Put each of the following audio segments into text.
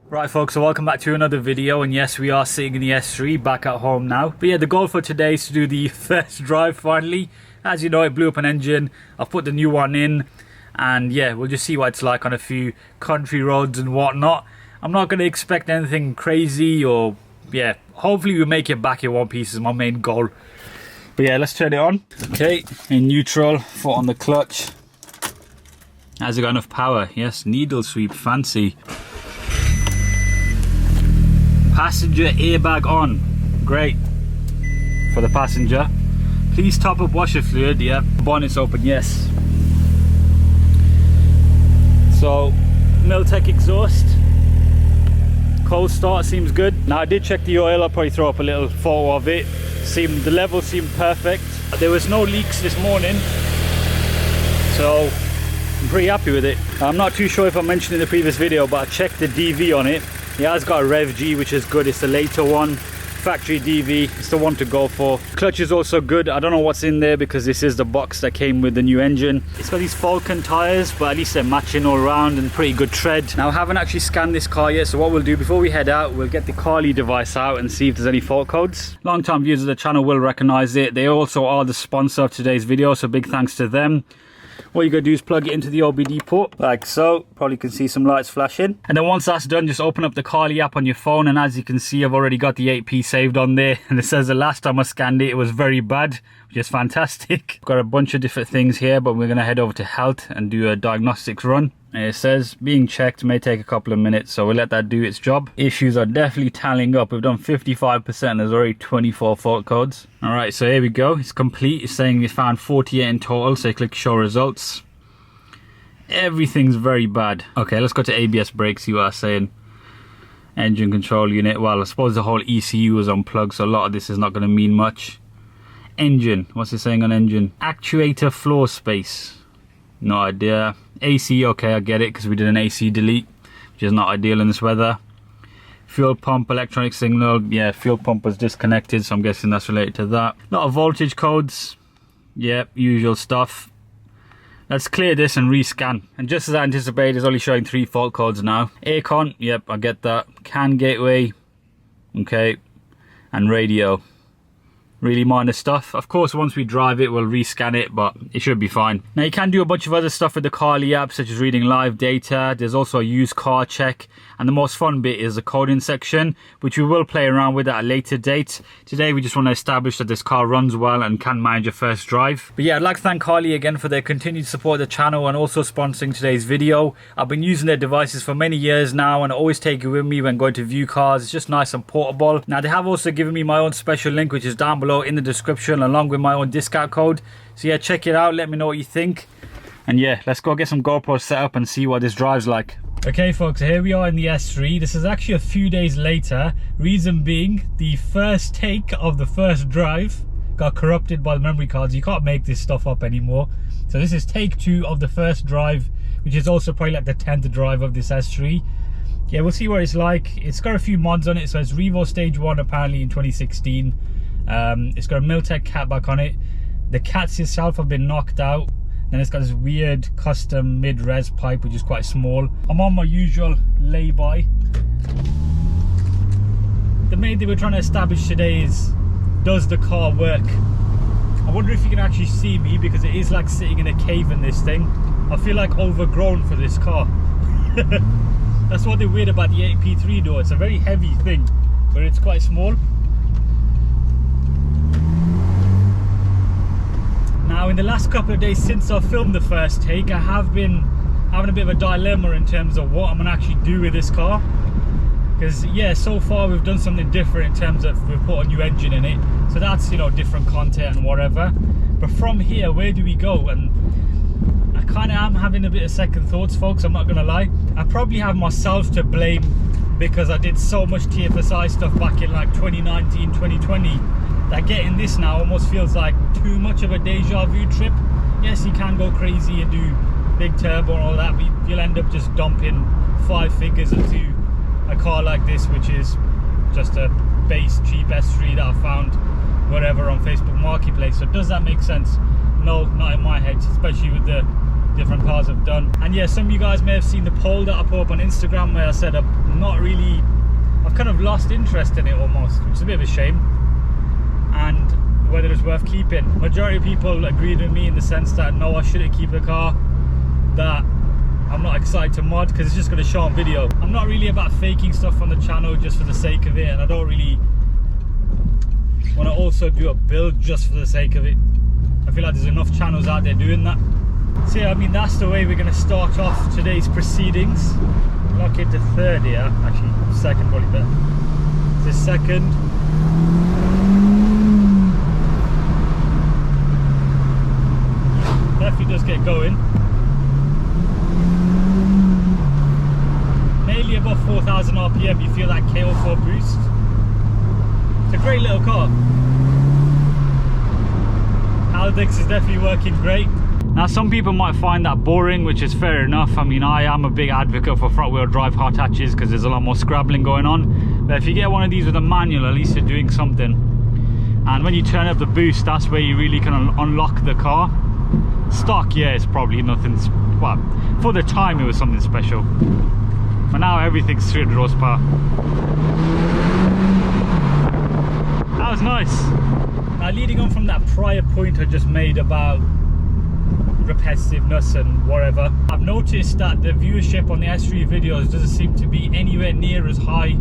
Right folks, so welcome back to another video, and yes, we are sitting in the S3 back at home now. But yeah, the goal for today is to do the first drive finally. As you know, it blew up an engine. I've put the new one in, and yeah, we'll just see what it's like on a few country roads and whatnot. I'm not going to expect anything crazy, or yeah, hopefully we make it back in one piece is my main goal. But yeah, let's turn it on. Okay, in neutral, foot on the clutch. Has it got enough power? Yes, needle sweep, fancy. Passenger airbag on, great for the passenger. Please top up washer fluid. Yeah, bonnet's open, yes. So Miltech exhaust, cold start, seems good. Now I did check the oil. I'll probably throw up a little photo of it. The level seemed perfect. There was no leaks this morning, so I'm pretty happy with it. I'm not too sure if I mentioned in the previous video, but I checked the DV on it. It has got a Rev G, which is good. It's the later one, factory DV. It's the one to go for. Clutch is also good. I don't know what's in there because this is the box that came with the new engine. It's got these Falcon tires, but at least they're matching all around and pretty good tread. Now I haven't actually scanned this car yet, so what we'll do before we head out, we'll get the Carly device out and see if there's any fault codes. Long-time viewers of the channel will recognize it. They also are the sponsor of today's video, so big thanks to them. What you gotta do is plug it into the OBD port, like so. Probably can see some lights flashing. And then once that's done, just open up the Carly app on your phone, and as you can see, I've already got the 8P saved on there. And it says the last time I scanned it, it was very bad, which is fantastic. Got a bunch of different things here, but we're gonna head over to health and do a diagnostics run. And it says being checked, may take a couple of minutes, so we'll let that do its job. Issues are definitely tallying up. We've done 55%, there's already 24 fault codes. All right, so here we go, it's complete. It's saying we found 48 in total, so click show results. Everything's very bad. Okay, let's go to ABS brake, see what I'm saying. Engine control unit, well, I suppose the whole ECU was unplugged, so a lot of this is not going to mean much. Engine, what's it saying on engine? Actuator floor space, no idea. AC, okay, I get it, because we did an AC delete, which is not ideal in this weather. Fuel pump, electronic signal, yeah, fuel pump was disconnected, so I'm guessing that's related to that. A lot of voltage codes, yep, usual stuff. Let's clear this and rescan. And just as I anticipated, it's only showing 3 fault codes now. Aircon, yep, I get that. CAN gateway, okay, and radio. Really minor stuff. Of course, once we drive it, we'll rescan it, but it should be fine. Now you can do a bunch of other stuff with the Carly app, such as reading live data. There's also a used car check, and the most fun bit is the coding section, which we will play around with at a later date. Today we just want to establish that this car runs well and can manage a first drive. But yeah, I'd like to thank Carly again for their continued support of the channel and also sponsoring today's video. I've been using their devices for many years now, and I always take it with me when going to view cars. It's just nice and portable. Now they have also given me my own special link, which is down below in the description, along with my own discount code. So yeah, check it out, let me know what you think. And yeah, let's go get some GoPros set up and see what this drives like. Okay folks, here we are in the S3. This is actually a few days later. Reason being, the first take of the first drive got corrupted by the memory cards. You can't make this stuff up anymore. So this is take 2 of the first drive, which is also probably like the 10th drive of this S3. Yeah, we'll see what it's like. It's got a few mods on it. So it's Revo Stage 1 apparently in 2016. It's got a Miltech cat back on it. The cats itself have been knocked out. Then it's got this weird custom mid-res pipe, which is quite small. I'm on my usual lay-by. The main thing we're trying to establish today is, does the car work? I wonder if you can actually see me, because it is like sitting in a cave in this thing. I feel like overgrown for this car. That's what they're weird about the 8P3 door. It's a very heavy thing, but it's quite small. Now in the last couple of days since I filmed the first take, I have been having a bit of a dilemma in terms of what I'm gonna actually do with this car. Because yeah, so far we've done something different in terms of we've put a new engine in it. So that's, you know, different content and whatever. But from here, where do we go? And I kind of am having a bit of second thoughts, folks, I'm not gonna lie. I probably have myself to blame because I did so much TFSI stuff back in like 2019, 2020. That getting this now almost feels like too much of a deja vu trip. Yes, you can go crazy and do big turbo and all that, but you'll end up just dumping 5 figures into a car like this, which is just a base cheap S3 that I found wherever on Facebook Marketplace. So does that make sense? No, not in my head, especially with the different cars have done. And yeah, some of you guys may have seen the poll that I put up on Instagram where I said I've kind of lost interest in it almost, which is a bit of a shame, and whether it's worth keeping. Majority of people agreed with me in the sense that no, I shouldn't keep the car, that I'm not excited to mod because it's just going to show on video. I'm not really about faking stuff on the channel just for the sake of it, and I don't really want to also do a build just for the sake of it. I feel like there's enough channels out there doing that. So yeah, I mean, that's the way we're going to start off today's proceedings. Lock it to third here, actually second probably better. This is second. Definitely does get going. Mainly above 4,000 RPM you feel that KO4 boost. It's a great little car. AUDI is definitely working great. Now some people might find that boring, which is fair enough. I mean, I am a big advocate for front wheel drive hot hatches because there's a lot more scrabbling going on. But if you get one of these with a manual, at least you're doing something. And when you turn up the boost, that's where you really can unlock the car. Stock, yeah, it's probably nothing, well, for the time it was something special. But now everything's 300 horsepower. That was nice. Now leading on from that prior point I just made about repetitiveness and whatever, I've noticed that the viewership on the S3 videos doesn't seem to be anywhere near as high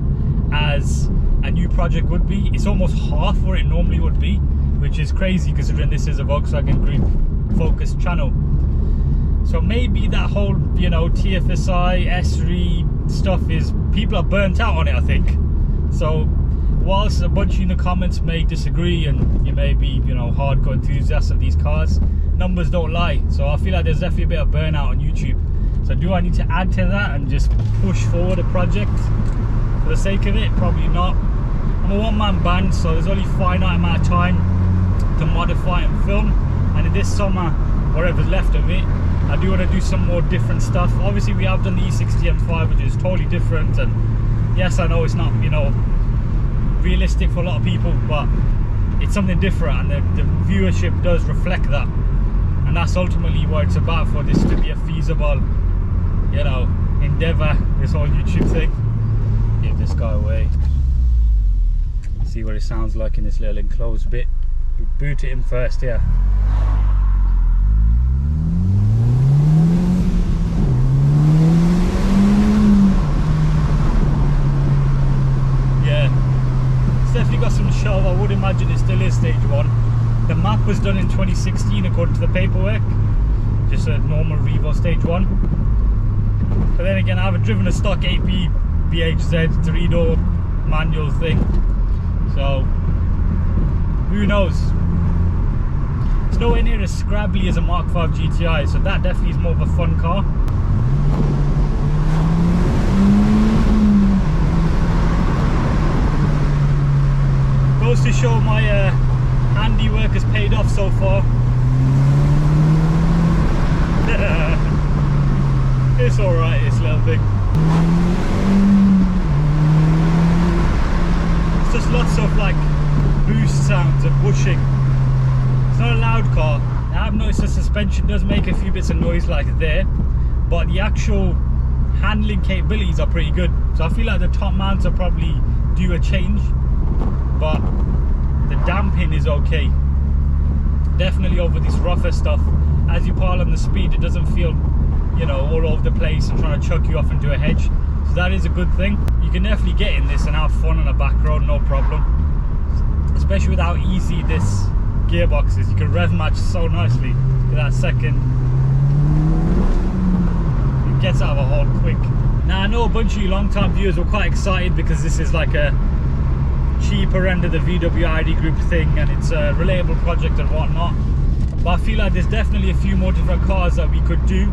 as a new project would be. It's almost half where it normally would be, which is crazy considering this is a Volkswagen Group focused channel. So maybe that whole, you know, TFSI, S3 stuff is, people are burnt out on it, I think. So whilst a bunch of you in the comments may disagree and you may be, you know, hardcore enthusiasts of these cars, numbers don't lie. So I feel like there's definitely a bit of burnout on YouTube. So do I need to add to that and just push forward a project for the sake of it? Probably not. I'm a one-man band, so there's only a finite amount of time to modify and film. And in this summer, whatever's left of it, I do want to do some more different stuff. Obviously we have done the E60 M5, which is totally different, and yes, I know it's not, you know, realistic for a lot of people, but it's something different, and the viewership does reflect that, and that's ultimately what it's about, for this to be a feasible, you know, endeavor, this whole YouTube thing. Give this guy away, see what it sounds like in this little enclosed bit. We boot it in first here. Definitely got some shove. I would imagine it still is stage 1. The map was done in 2016 according to the paperwork, just a normal Revo stage 1. But then again, I haven't driven a stock AP BHZ 3-door manual thing, so who knows. It's nowhere near as scrabbly as a Mark 5 GTI, so that definitely is more of a fun car. Goes to show my handiwork has paid off so far. It's alright, this little thing. It's just lots of like boost sounds and whooshing. It's not a loud car. I have noticed the suspension does make a few bits of noise like there, but the actual handling capabilities are pretty good. So I feel like the top mounts are probably due a change, but the damping is okay. Definitely over this rougher stuff, as you pile on the speed, it doesn't feel, you know, all over the place and trying to chuck you off into a hedge. So that is a good thing. You can definitely get in this and have fun on a back road, no problem. Especially with how easy this gearbox is. You can rev match so nicely to that second. It gets out of a hole quick. Now I know a bunch of you long-time viewers were quite excited because this is like a cheaper end of the VW AUDI group thing, and it's a relatable project and whatnot. But I feel like there's definitely a few more different cars that we could do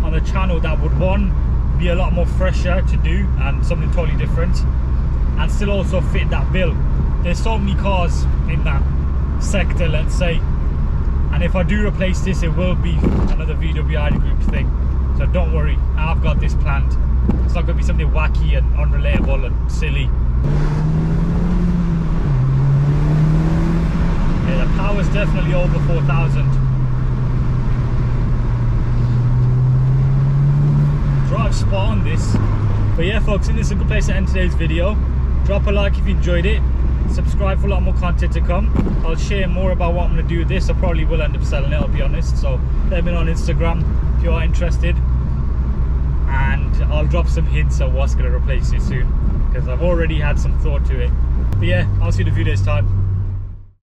on the channel that would, one, be a lot more fresher to do and something totally different, and still also fit that bill. There's so many cars in that sector, let's say, and if I do replace this, it will be another VW AUDI group thing. So don't worry, I've got this planned. It's not going to be something wacky and unrelatable and silly. Yeah, the power's definitely over 4,000. folks, I think this is a good place to end today's video. Drop a like if you enjoyed it. Subscribe for a lot more content to come. I'll share more about what I'm going to do with this. I probably will end up selling it, I'll be honest. So let me know on Instagram if you are interested. And I'll drop some hints on what's going to replace it soon, because I've already had some thought to it. But yeah, I'll see you in a few days time.